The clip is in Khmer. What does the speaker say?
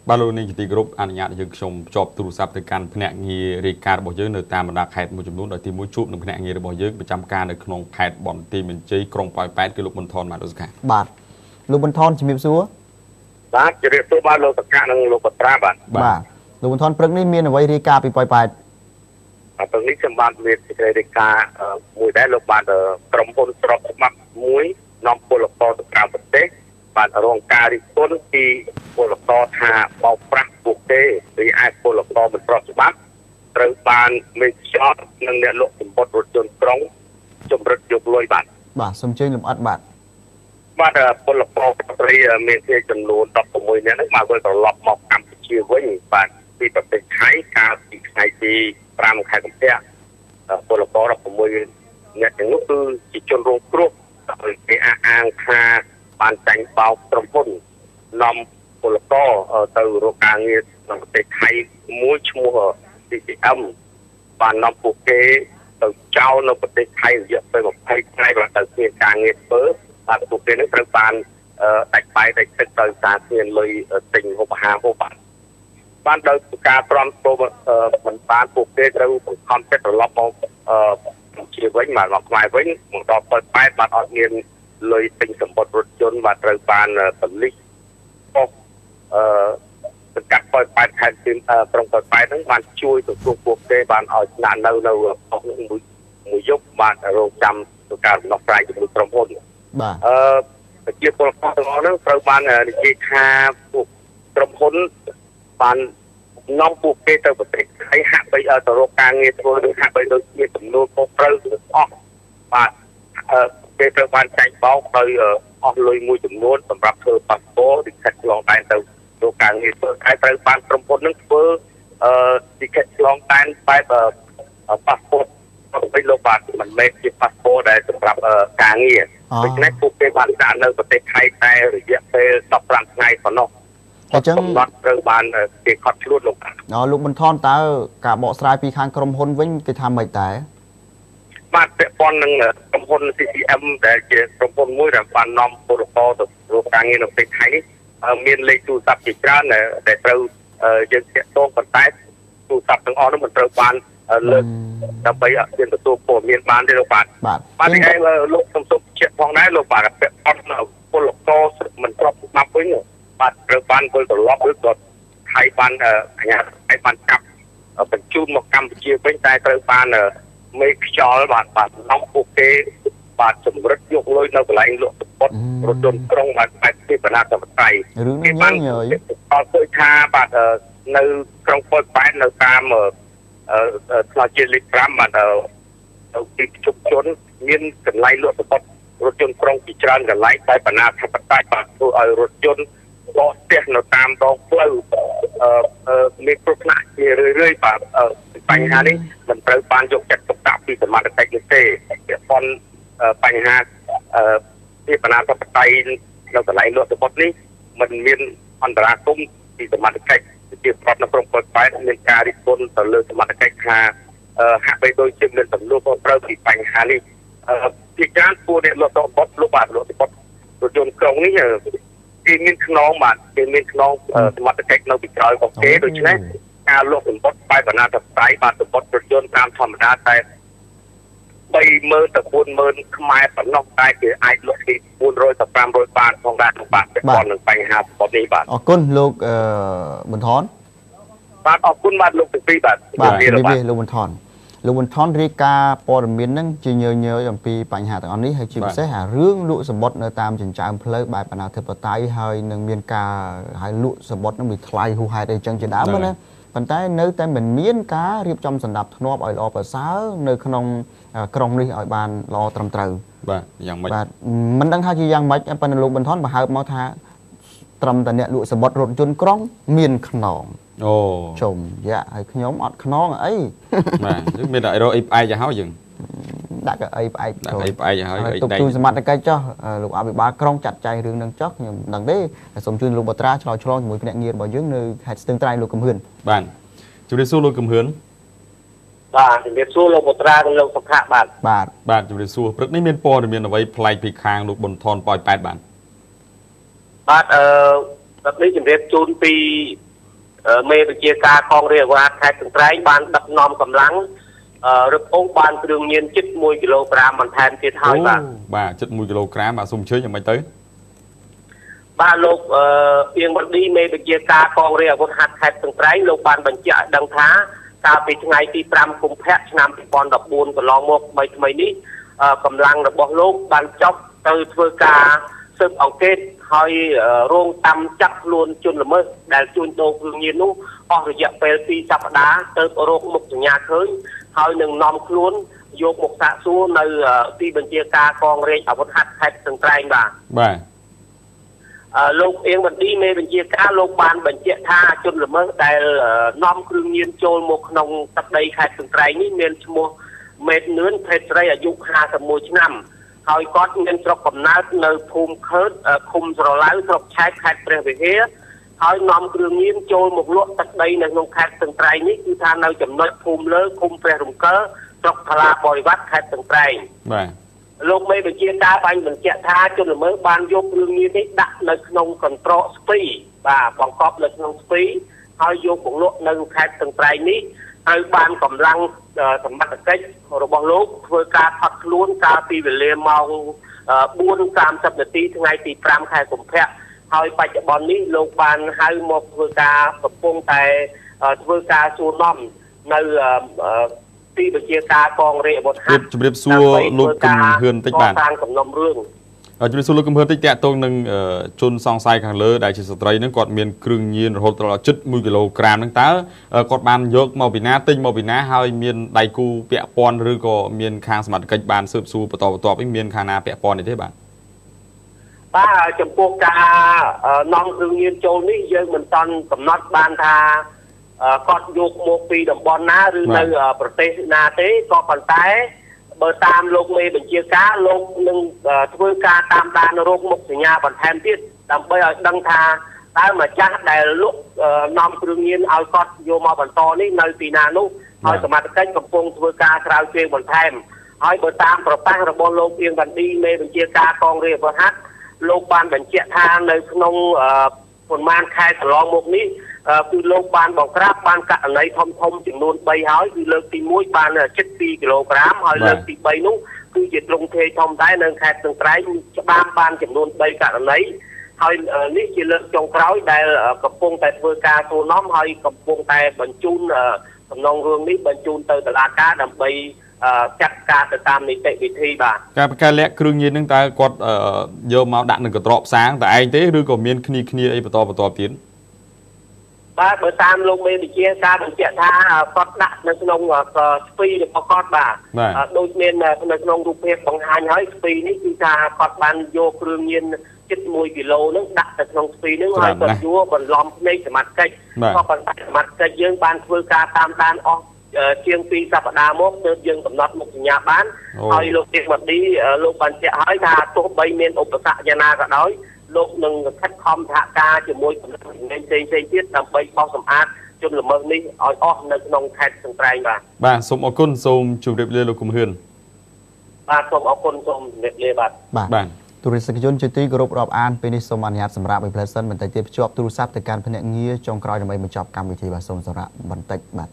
បាទលោកនាងជាទីគោរពអនុញ្ញាតយើងខ្ញុំភ្ជាប់ទូរស័ព្ទទៅកាន់ភ្នាក់ងាររាយការណ៍របស់យើងនៅតាមបណ្ដាខេត្តមួយចំនួនដោយទីមួយជួបនឹងភ្នាក់ងាររបស់យើងប្រចាំការនៅក្នុងខេត្តបន្ទាយមានជ័យក្រុងប៉ោយប៉ែតគឺលោកប៊ុនថនបាទលោកសកាបាទលោកប៊ុនថនជំរាបសួរបាទជំរាបសួរបាទលោកសកានិងលោកបត្រាបាទលោកប៊ុនថនព្រឹកនេះមានអ្វីរាយការណ៍ពីប៉ោយប៉ែតព្រឹកនេះខ្ញុំបានមានសេចក្តីរាយការណ៍មួយដែរលោកបានក្រុមហ៊ុនស្របច្បាប់មួយនាំពលករទៅក្រៅប្រទេសបានរងការរិះគន់ពីពលករថាបោកប្រាស់ពួកគេឬអាចពលករមិនស្របច្បាប់ត្រូវបានមេខ្យល់និងអ្នកលក់សម្បត្តិរថយន្តក្រុងជំរិតយកលុយបាទសូមអញ្ជើញលំអិតបាទពលករប្រទេសមានជាចំនួន16នាក់នេះបានវិលត្រឡប់មកកម្ពុជាវិញបាទពីប្រទេសថៃកាលពីថ្ងៃទី5ខែកុម្ភៈពលករ16នាក់ទាំងនោះគឺជាជនរងគ្រោះដោយគេអះអាងថាបានចាញ់បោកក្រុមហ៊ុននាំពលករទៅរកការងារនៅប្រទេសថៃមួយឈ្មោះ CCM បាននាំពួកគេទៅចោលនៅប្រទេសថៃរយៈពេល20ថ្ងៃបានទៅមានការងារធ្វើបាទពួកគេនឹងត្រូវបានដាច់បាយដាច់ទឹកដោយសារគ្មានលុយទិញហូបអាហារហូបបានដោយការទ្រាំទ្រមិនបានពួកគេត្រូវបង្ខំចិត្តត្រឡប់មកជាវិញមកខ្មែរវិញមកដល់ប៉ោយប៉ែតបានអត់មានលុយទិញសម្បត្តិរថយន្តបាទត្រូវបានបលិសសង្កាត់ប៉ោយប៉ែតខេត្តក្រុងប៉ោយប៉ែតហ្នឹងបានជួយទទួលពួកគេបានឲ្យស្នាក់នៅមួយយប់បានរងចាំទៅការដំណោះស្រាយជាមួយក្រុមហ៊ុនបាទប្រជាពលរដ្ឋទាំងអស់ហ្នឹងត្រូវបាននិយាយថាពួកក្រុមហ៊ុនបាននាំពួកគេទៅប្រទេសថៃហាក់បីទៅរកការងារធ្វើឬហាក់បីដូចជាចំនួនខុសត្រូវអស់បាទគេត្រូវបានចាញ់បោកដោយអស់លុយមួយចំនួនសម្រាប់ធ្វើប៉ាសពតទីខិតឆ្លងដែនទៅរកការងារធ្វើហើយត្រូវបានក្រុមហ៊ុននឹងធ្វើទីខិតឆ្លងដែនបែបប៉ាសពតទៅលោកបាទមិនមែនជាប៉ាសពតដែលសម្រាប់ការងារដូច្នេះពួកគេបានដាក់នៅប្រទេសថៃតែរយៈពេល15ថ្ងៃប៉ុណ្ណោះអញ្ចឹងត្រូវបានគេខត់ខ្លួនលោកលោកប៊ុនថនតើការបកស្រាយពីខាងក្រុមហ៊ុនវិញគេថាម៉េចដែរបាទពាក់ព័ន្ធនឹងក្រុមហ៊ុន CCM ដែលជាក្រុមហ៊ុនមួយដែលបាននាំពលករទៅរកការងារនៅប្រទេសថៃនេះមានលេខទូរស័ព្ទជាច្រើនដែលត្រូវយើងទាក់ទងប៉ុន្តែទូរស័ព្ទទាំងអស់នោះមិនត្រូវបានលើកដើម្បីឲ្យមានទទួលព័ត៌មានបានទេលោកបាទបាទនេះឯងលោកសំសុំជាផងដែរលោកបាទពាក់ព័ន្ធពលករមិនស្របច្បាប់វិញបាទត្រូវបានវិលត្រឡប់ឬក៏ថៃបានអាជ្ញាថៃបានចាប់បញ្ជូនមកកម្ពុជាវិញតែត្រូវបានមេខ្យល់បាទនាំពួកគេបាទជំរិតយកលុយនៅកន្លែងលក់សម្បត្តិរថយន្តក្រុងបាទបែបជាបណ្ណាធិបតេយ្យគេបានឃើញថាបាទនៅក្រុងប៉ោយប៉ែតនៅតាមផ្លូវជាតិលេខ5បាទទីជុំជនមានកន្លែងលក់សម្បត្តិរថយន្តក្រុងជាច្រើនកន្លែងតែបណ្ណាធិបតេយ្យបាទធ្វើឲ្យរថយន្តបោះផ្ទះនៅតាមដងផ្លូវមានគ្រោះថ្នាក់ជារឿយៗបាទបញ្ហានេះមិនត្រូវបានយកចិត្តទុកដាក់ពីសមត្ថកិច្ចនោះទេពាក់ព័ន្ធបញ្ហាពីបណ្ណាធិបតេយ្យនៅកន្លែងលក់សម្បត្តិនេះមិនមានអន្តរាគមន៍ពីសមត្ថកិច្ចជាប្រព័ន្ធនៅក្រុងប៉ោយប៉ែតមានការរិះគន់ទៅលើសមត្ថកិច្ចថាហាក់បីដូចជាមានទំនួលខុសត្រូវពីបញ្ហានេះជាច្រើនពួកអ្នកលក់សម្បត្តិលោកបាទលក់សម្បត្តិរថយន្តក្រុងនេះគេមានខ្នងបាទគេមានខ្នងសមត្ថកិច្ចនៅពីក្រោយរបស់គេដូច្នេះការលក់សម្បត្តិបែបបណ្ណាធិបតេយ្យបាទសម្បត្តិរថយន្តតាមធម្មតាតែ30000ទៅ40000ខ្មែរប៉ុណ្ណោះតែគេអាចលក់ទី400ទៅ500បាតផងដែរបាទពាក់ព័ន្ធនឹងបញ្ហាសម្បត្តិនេះបាទអរគុណលោកប៊ុនថនបាទអរគុណបាទលោកទី2បាទលោកប៊ុនថនរាយការណ៍ព័ត៌មានហ្នឹងជាញយអំពីបញ្ហាទាំងអស់នេះហើយជាពិសេសអារឿងលក់សម្បត្តិនៅតាមចិញ្ចើមផ្លូវបែបបណ្ណាធិបតេយ្យហើយនឹងមានការហើយលក់សម្បត្តិហ្នឹងវាថ្លៃហួសហេតុអីចឹងជាដើមណាប៉ុន្តែនៅតែមិនមានការរៀបចំសណ្ដាប់ធ្នាប់ឲ្យល្អប្រសើរនៅក្នុងក្រុងនេះឲ្យបានល្អត្រឹមត្រូវបាទយ៉ាងម៉េចបាទមិនដឹងថាជាយ៉ាងម៉េចប៉ុន្តែលោកប៊ុនថនបើហើបមកថាត្រឹមតែអ្នកលក់សម្បត្តិរថយន្តក្រុងមានខ្នងអូជុំយ៉ាហើយខ្ញុំអត់ខ្នងអីបាទមានតែរកអីផ្អែកទៅហើយយើងដាក់អីផ្អែកដាក់អីផ្អែកហើយអីដៃទុកទូសមត្ថកិច្ចចុះលោកអភិបាលក្រុងចាត់ចែងរឿងនឹងចុះខ្ញុំមិនដឹងទេសូមជួយលោកបត្រាឆ្លើយឆ្លងជាមួយភ្នាក់ងាររបស់យើងនៅខេត្តស្ទឹងត្រែងលោកកំហឿនបាទជំរាបសួរលោកកំហឿនបាទជំរាបសួរលោកបត្រានិងលោកសុខៈបាទជំរាបសួរព្រឹកនេះមានព័ត៌មានអ្វីប្លែកពីខាងលោកប៊ុនថនប៉ោយប៉ែតបាទព្រឹកនេះជំរាបជូនពី មេបញ្ជាការកងរាជអាវុធហត្ថខេត្តកន្ត្រែងបានដឹកនាំកម្លាំងរឹបអូសបានគ្រឿងញៀនជិត1គីឡូក្រាមបន្ថែមទៀតហើយបាទជិត1គីឡូក្រាមបាទសូមអញ្ជើញយ៉ាងម៉េចទៅបាទលោកអៀងវណ្ឌីមេបញ្ជាការកងរាជអាវុធហត្ថខេត្តកន្ត្រែងលោកបានបញ្ជាក់ដឹងថាកាលពីថ្ងៃទី5កុម្ភៈឆ្នាំ2014កន្លងមកថ្មីនេះកម្លាំងរបស់លោកបានចុះទៅធ្វើការស៊ើបអង្កេតហើយរងតាមចាប់ខ្លួនជនល្មើសដែលជួញដូរគ្រឿងញៀននោះអស់រយៈពេល2សប្តាហ៍ទៅរកមុខសញ្ញាឃើញហើយនឹងនាំខ្លួនយកមកសាកសួរនៅទីបញ្ជាការកងរាជអាវុធហត្ថខេត្តកន្ត្រែងបាទលោកអៀងវណ្ឌីមេបញ្ជាការលោកបានបញ្ជាក់ថាជនល្មើសដែលនាំគ្រឿងញៀនចូលមកក្នុងទឹកដីខេត្តកន្ត្រែងនេះមានឈ្មោះមេតនឿនភេទស្រីអាយុ51ឆ្នាំហើយគាត់មានស្រុកកំណើតនៅភូមិខើតឃុំស្រឡៅស្រុកឆែកខេត្តព្រះវិហារហើយនាំគ្រឿងញៀនចូលមកលក់ទឹកដីនៅក្នុងខេត្តកន្ត្រែងនេះគឺថានៅចំណុចភូមិលើឃុំព្រះរំកិលស្រុកថ្លាបរិវត្តខេត្តកន្ត្រែងបាទលោកមេបញ្ជាការបានបញ្ជាក់ថាជនល្មើសបានយកគ្រឿងញៀននេះដាក់នៅក្នុងកន្ត្រកស្ពីបាទបង្កប់នៅក្នុងស្ពីហើយយកមកលក់នៅខេត្តកន្ត្រែងនេះហើយបានកម្លាំងសមត្ថកិច្ចរបស់លោកធ្វើការផាត់ខ្លួនកាលពីវេលាម៉ោង4:30នាទីថ្ងៃទី5ខែកុម្ភៈហើយបច្ចុប្បន្ននេះលោកបានហៅមកធ្វើការកំពុងតែធ្វើការសួរនាំនៅទីបញ្ជាការកងរាជអាវុធហត្ថជម្រាបសួរលោកគំហឿនតិចបាទតាមសំណុំរឿងជម្រាបសួរលោកគំហឿនតិចតាក់ទងនឹងជនសង្ស័យខាងលើដែលជាស្ត្រីហ្នឹងគាត់មានគ្រឿងញៀនរហូតដល់ជិត1គីឡូក្រាមហ្នឹងតើគាត់បានយកមកពីណាទិញមកពីណាហើយមានដៃគូពាក់ព័ន្ធឬក៏មានខាងសមត្ថកិច្ចបានស៊ើបសួរបន្តបន្ទាប់នេះមានខាងណាពាក់ព័ន្ធនេះទេបាទចំពោះការនាំគ្រឿងញៀនចូលនេះយើងមិនទាន់កំណត់បានថាគាត់យកមកពីតំបន់ណាឬនៅប្រទេសណាទេក៏ប៉ុន្តែបើតាមលោកមេបញ្ជាការលោកនឹងធ្វើការតាមដានរោគមុខសញ្ញាបន្ថែមទៀតដើម្បីឲ្យដឹងថាតើម្ចាស់ដែលលក់នាំគ្រឿងញៀនឲ្យគាត់យកមកបន្តនេះនៅទីណានោះហើយសមត្ថកិច្ចកំពុងធ្វើការស្រាវជ្រាវបន្ថែមហើយបើតាមប្រសាសន៍របស់លោកអៀងវណ្ឌីមេបញ្ជាការកងរាជអាវុធហត្ថលោកបានបញ្ជាក់ថានៅក្នុងប្រមាណខែកន្លងមកនេះគឺលោកបានបង្ក្រាបបានករណីធំចំនួន3ហើយគឺលើកទី1បានជិត2គីឡូក្រាមហើយលើកទី3នោះគឺជាទ្រង់ទ្រាយធំដែរនៅខេត្តកន្ត្រែងច្បាមបានចំនួន3ករណីហើយនេះជាលើកចុងក្រោយដែលកំពុងតែធ្វើការសួរនាំហើយកំពុងតែបញ្ជូនសំណុំរឿងនេះបញ្ជូនទៅតុលាការដើម្បីចាត់ការទៅតាមនីតិវិធីបាទការប្រកាសលាក់គ្រឿងញៀនហ្នឹងតើគាត់យកមកដាក់នៅកន្ត្រកផ្សារតែឯងទេឬក៏មានគ្នាអីបន្តទៀតបាទបើតាមលោកមេវិជាការបញ្ជាក់ថាគាត់ដាក់នៅក្នុងស្ពីរបស់គាត់បាទដូចមាននៅក្នុងរូបភាពបង្ហាញហើយស្ពីនេះគឺថាគាត់បានយកគ្រឿងញៀនជិត1គីឡូហ្នឹងដាក់ទៅក្នុងស្ពីហ្នឹងហើយគាត់យួរបន្លំភ្នែកសមត្ថកិច្ចក៏ប៉ុន្តែសមត្ថកិច្ចយើងបានធ្វើការតាមដានអស់ជាង2សប្តាហ៍មកទើបយើងកំណត់មុខសញ្ញាបានហើយលោកទេវឌីលោកបានជាក់ហើយថាទោះបីមានឧបសគ្គយ៉ាងណាក៏ដោយលោកនឹងខិតខំសហការជាមួយគណៈជំនាញផ្សេងទៀតដើម្បីបោសសម្អាតជនល្មើសនេះឲ្យអស់នៅក្នុងខេត្តកន្ត្រែងបាទសូមអរគុណសូមជម្រាបលាលោកគំហឿនបាទសូមអរគុណសូមជម្រាបលាបាទទូរស័ព្ទជនជាទីគោរពរាប់អានពេលនេះសូមអនុញ្ញាតសម្រាប់ឲ្យផ្លែសិនបន្តិចទៀតភ្ជាប់ទូរស័ព្ទទៅកាន់ភ្នាក់ងារចុងក្រោយដើម្បីបញ្ចប់កម្មវិធីបាទសូមសម្រាប់បន្តិចបាទ